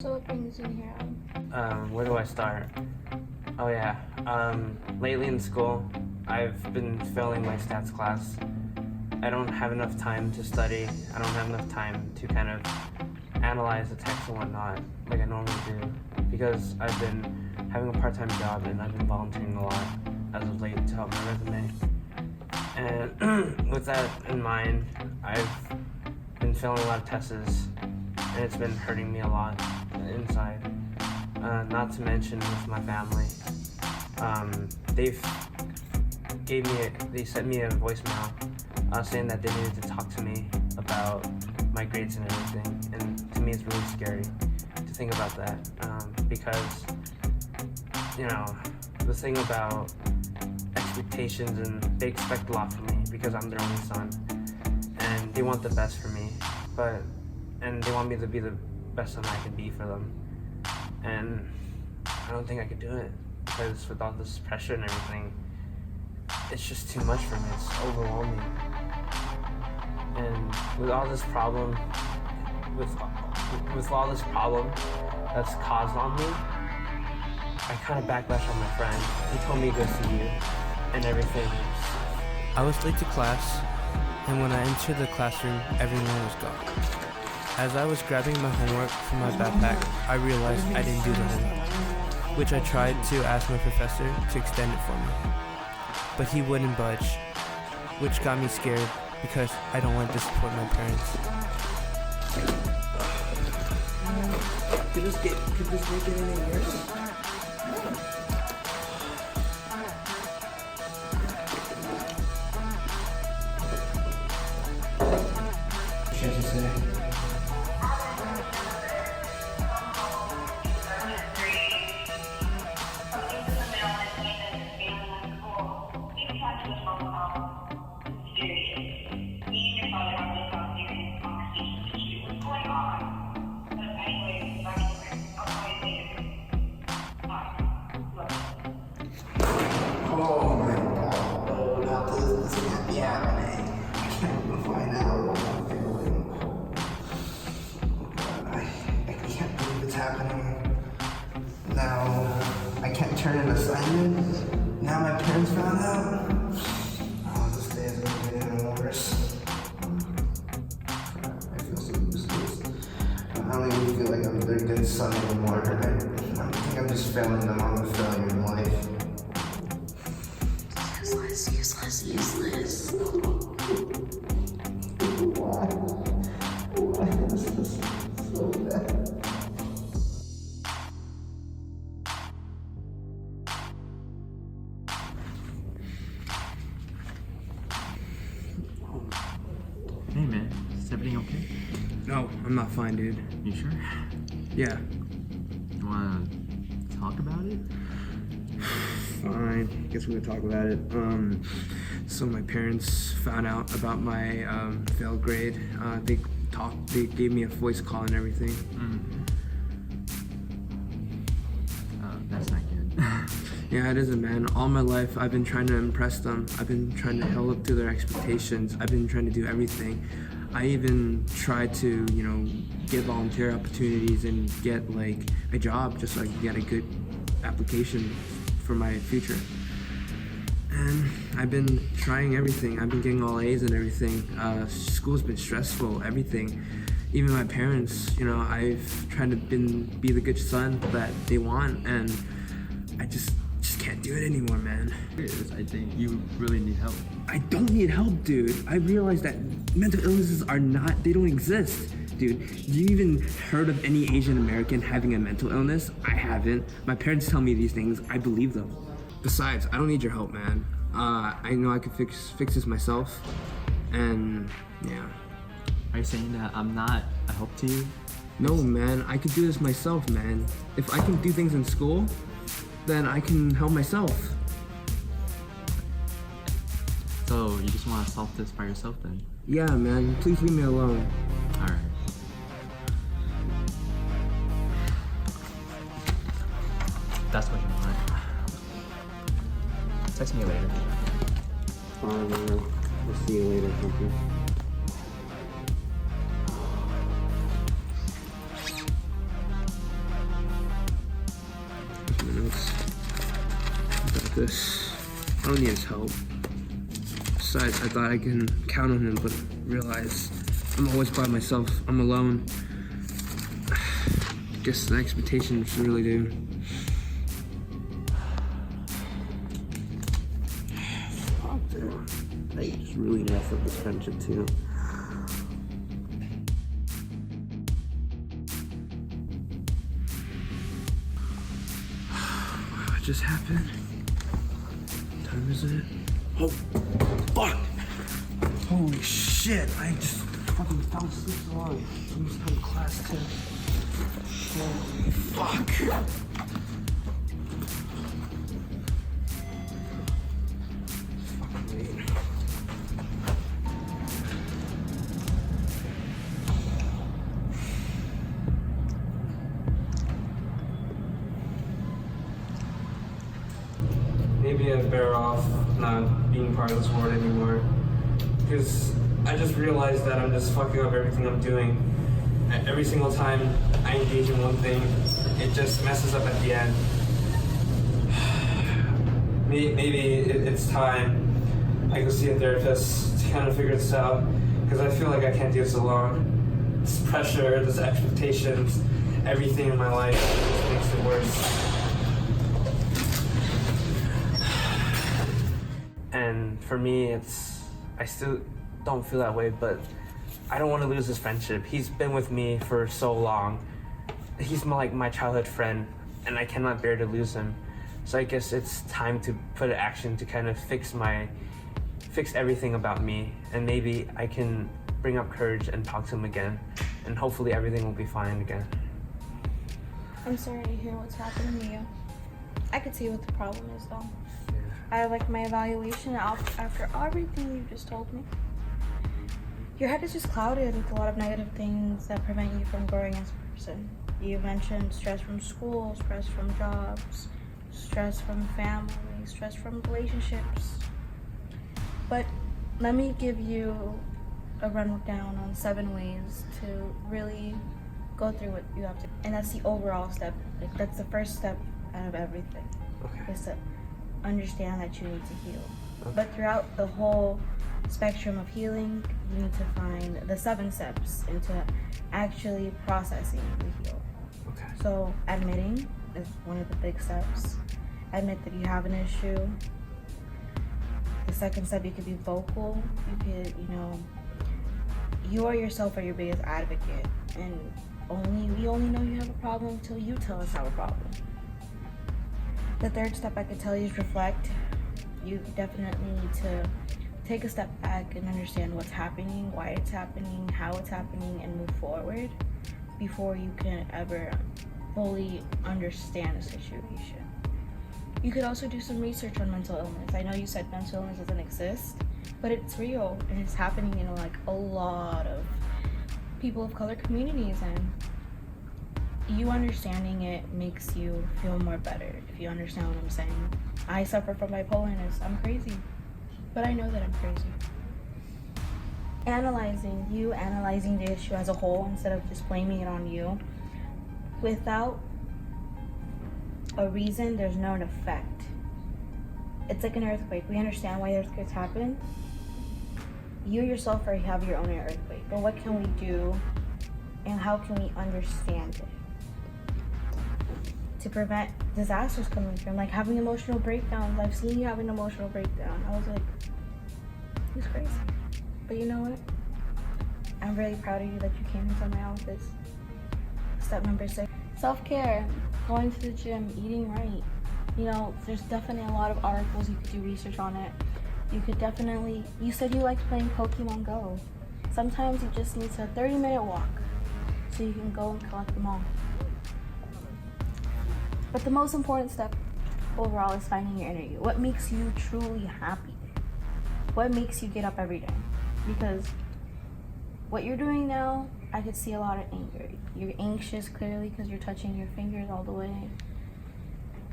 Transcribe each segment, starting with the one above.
So what brings you here? Where do I start? Oh yeah. Lately in school, I've been failing my stats class. I don't have enough time to study. I don't have enough time to kind of analyze the text and whatnot like I normally do because I've been having a part-time job and I've been volunteering a lot as of late to help my resume. And with that in mind, I've been failing a lot of tests and it's been hurting me a lot inside. Not to mention with my family. They sent me a voicemail saying that they needed to talk to me about my grades and everything. And to me, it's really scary to think about that because, the thing about expectations, and they expect a lot from me because I'm their only son. And they want the best for me, and they want me to be the best son I can be for them. And I don't think I could do it because with all this pressure and everything, it's just too much for me. It's overwhelming. And with all this problem, with all this problem that's caused on me, I kind of backlash on my friend. He told me to go see you and everything. I was late to class, and when I entered the classroom, everyone was gone. As I was grabbing my homework from my backpack, I realized I didn't do the homework, which I tried to ask my professor to extend it for me. But he wouldn't budge, which got me scared because I don't want to disappoint my parents. Could this make it any worse? Should I say? Oh my god, bro, now this can't be happening. I can't even find out what I'm feeling. Oh god, I can't believe it's happening. Now, I can't turn in assignment. Now my parents found out. Oh, this day is gonna get even worse. Crap, I feel so useless. I don't even feel like I'm their good son anymore. I think I'm just failing them. I'm a failure in life. Useless. Why? Why is this so bad? Hey man, is everything okay? No, I'm not fine, dude. You sure? Yeah, You wanna talk about it? fine. Guess we can talk about it. So my parents found out about my failed grade. They gave me a voice call and everything. That's not good. Yeah, it isn't, man. All my life, I've been trying to impress them. I've been trying to hold up to their expectations. I've been trying to do everything. I even tried to, get volunteer opportunities and get like a job just so I could get a good application for my future. And I've been trying everything. I've been getting all A's and everything. School's been stressful, everything. Even my parents, I've tried to be the good son that they want, and I just can't do it anymore, man. I think you really need help. I don't need help, dude. I realize that mental illnesses they don't exist. Dude, you even heard of any Asian American having a mental illness? I haven't. My parents tell me these things. I believe them. Besides, I don't need your help, man. I know I can fix this myself. And yeah. Are you saying that I'm not a help to you? No, man, I can do this myself, man. If I can do things in school, then I can help myself. So you just want to solve this by yourself then? Yeah, man, please leave me alone. Alright. That's what you want. Text me later. We'll see you later, thank you. this. I don't need his help. Besides, I thought I can count on him, but realized I'm always by myself. I'm alone. Guess the expectations really do. Fuck, dude. I just really messed up this friendship too. What just happened? What time is it? Oh, fuck! Holy shit! I just fucking fell asleep so long. Almost time class too. Holy fuck! Fucking late. Maybe I'm better off not being part of this world anymore. Because I just realized that I'm just fucking up everything I'm doing. Every single time I engage in one thing, it just messes up at the end. Maybe it's time I go see a therapist to kind of figure this out. Because I feel like I can't do this alone. This pressure, this expectations, everything in my life just makes it worse. And for me, I still don't feel that way, but I don't want to lose this friendship. He's been with me for so long. He's like my childhood friend, and I cannot bear to lose him. So I guess it's time to put action to kind of fix everything about me, and maybe I can bring up courage and talk to him again, and hopefully everything will be fine again. I'm sorry to hear what's happening to you. I could see what the problem is though. I like my evaluation after everything you just told me. Your head is just clouded with a lot of negative things that prevent you from growing as a person. You mentioned stress from school, stress from jobs, stress from family, stress from relationships. But let me give you a rundown on 7 ways to really go through what you have to. And that's the overall step. Like, that's the first step out of everything. Okay. Is to understand that you need to heal. Okay. But throughout the whole spectrum of healing, you need to find the 7 steps into actually processing the heal. Okay. So admitting is one of the big steps. Admit that you have an issue. The second step, you could be vocal. You could, you or yourself are your biggest advocate, and we only know you have a problem until you tell us you have a problem. The third step I could tell you is reflect. You definitely need to take a step back and understand what's happening, why it's happening, how it's happening, and move forward before you can ever fully understand the situation. You could also do some research on mental illness. I know you said mental illness doesn't exist, but it's real and it's happening in a lot of people of color communities, and you understanding it makes you feel more better, if you understand what I'm saying. I suffer from bipolarness. I'm crazy, but I know that I'm crazy. Analyzing the issue as a whole instead of just blaming it on you. Without a reason, there's no an effect. It's like an earthquake. We understand why earthquakes happen. You yourself have your own earthquake, but what can we do and how can we understand it to prevent disasters coming from, like having emotional breakdowns? I've seen you have an emotional breakdown. I was like, he's crazy. But you know what? I'm really proud of you that you came into my office. Step number 6, self-care, going to the gym, eating right. There's definitely a lot of articles, you could do research on it. You said you liked playing Pokemon Go. Sometimes you just need a 30-minute walk so you can go and collect them all. But the most important step overall is finding your inner you. What makes you truly happy? What makes you get up every day? Because what you're doing now, I could see a lot of anger. You're anxious clearly because you're touching your fingers all the way.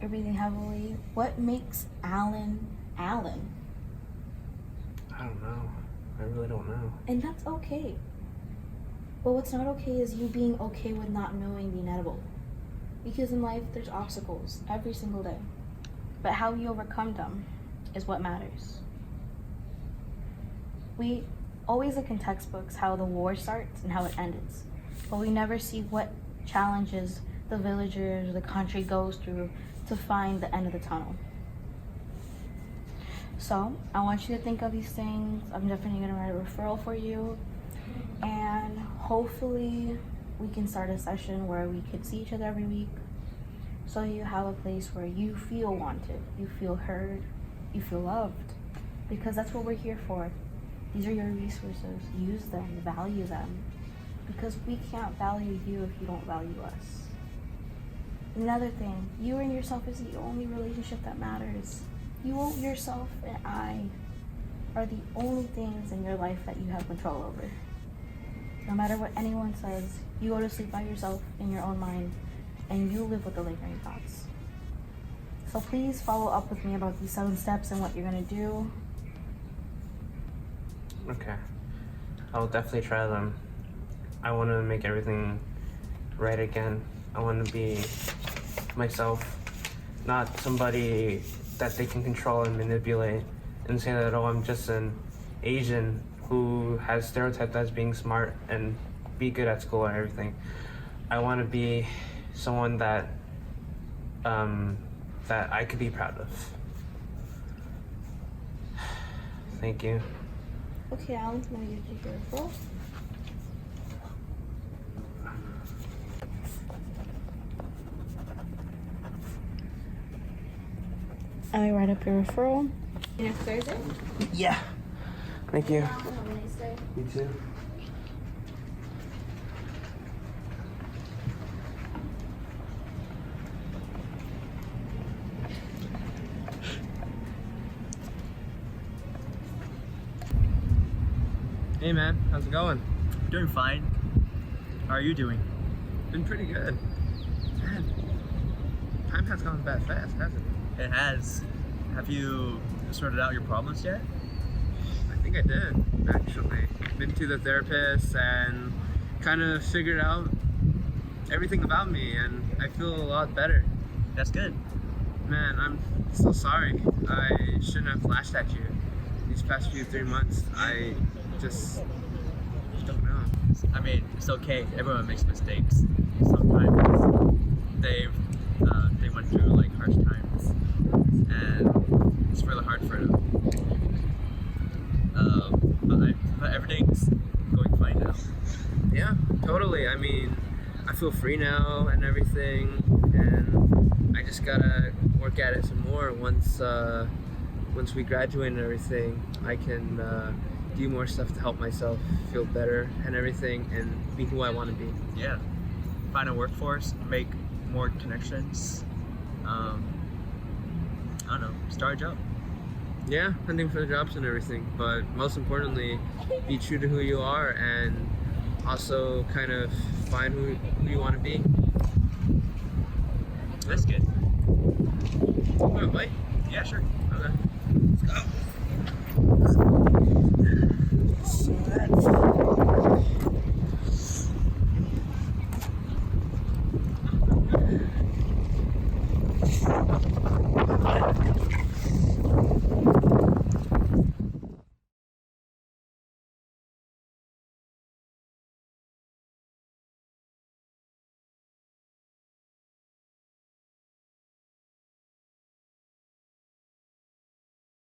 You're breathing heavily. What makes Alan Alan? I don't know. I really don't know. And that's okay. But what's not okay is you being okay with not knowing the inedible. Because in life, there's obstacles every single day. but how you overcome them is what matters. We always look in textbooks how the war starts and how it ends, but we never see what challenges the villagers or the country goes through to find the end of the tunnel. So I want you to think of these things. I'm definitely gonna write a referral for you, and hopefully we can start a session where we could see each other every week, so you have a place where you feel wanted, you feel heard, you feel loved, because that's what we're here for. These are your resources. Use them, value them, because we can't value you if you don't value us. Another thing, you and yourself is the only relationship that matters. You, yourself, and I are the only things in your life that you have control over. No matter what anyone says, you go to sleep by yourself in your own mind, and you live with the lingering thoughts. So please follow up with me about these 7 steps and what you're gonna do. Okay. I'll definitely try them. I want to make everything right again. I want to be myself, not somebody that they can control and manipulate and say that, oh, I'm just an Asian who has stereotyped as being smart and be good at school and everything. I want to be someone that that I could be proud of. Thank you. Okay, Alan, now you take your referral. And we write up your referral. Next Thursday? Yeah. Thank you. Have a nice day. You too. Hey man, how's it going? Doing fine. How are you doing? Been pretty good. Man, time has gone by fast, hasn't it? It has. Have you sorted out your problems yet? I think I did, actually. Been to the therapist and kind of figured out everything about me, and I feel a lot better. That's good. Man, I'm so sorry. I shouldn't have flashed at you these past 3 months. I just don't know. I mean, it's okay. Everyone makes mistakes. Sometimes they went through like harsh times, and it's really hard for them. But everything's going fine now. Yeah, totally. I mean, I feel free now and everything, and I just gotta work at it some more. Once we graduate and everything, I can do more stuff to help myself feel better and everything, and be who I want to be. Yeah. Find a workforce, make more connections. I don't know. Start a job. Yeah, hunting for the jobs and everything, but most importantly, be true to who you are, and also kind of find who you want to be. That's good. Want to bite? Yeah, sure. Okay. Let's go.